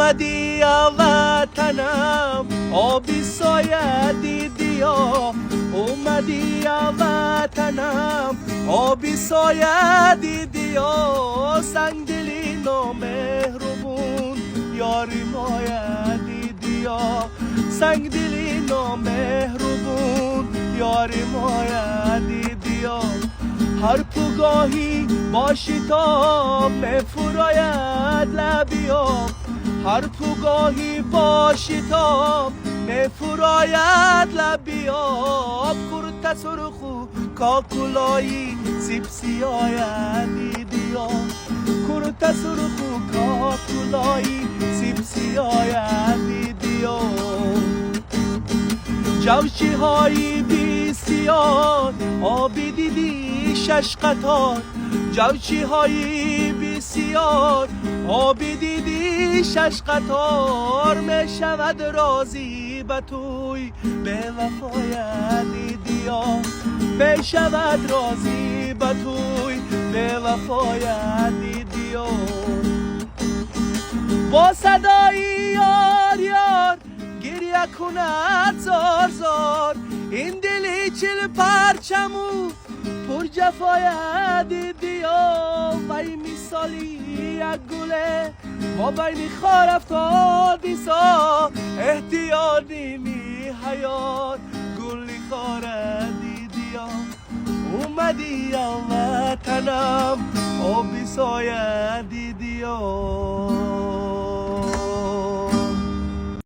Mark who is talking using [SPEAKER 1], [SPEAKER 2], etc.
[SPEAKER 1] اومدی یا وطنم آبی سایه دیدی یا اومدی یا وطنم آبی سایه دیدی یا سنگ دلی نامهربون یاری مایه دیدی یا سنگ دلی نامهربون یاری مایه دیدی یا هر پوگاهی باشی تا مفراید لبیام هر پوگاهی باشی تا مفراید لبیام کرت سرخو کاکولایی سیب سیاه دیدیام کرت سرخو کاکولایی سیب سیاه دیدیام جوشی هایی بسیار آبی دیدی شش قطار جوشی هایی بسیار آبی دیدی شش قطار می شود رازی به توی به وفای دیدی ها می شود رازی به توی به وفای دیدی ها با صدای یار یار گریه کند زار زار این دلی چل پرچمو پر جفای دیدی یا وی مثالی یک گله ما بین خار افتادی سا احتیاطی می حیات گلی خار دیدی یا اومدی یا وطنم آبی سایه دیدی یا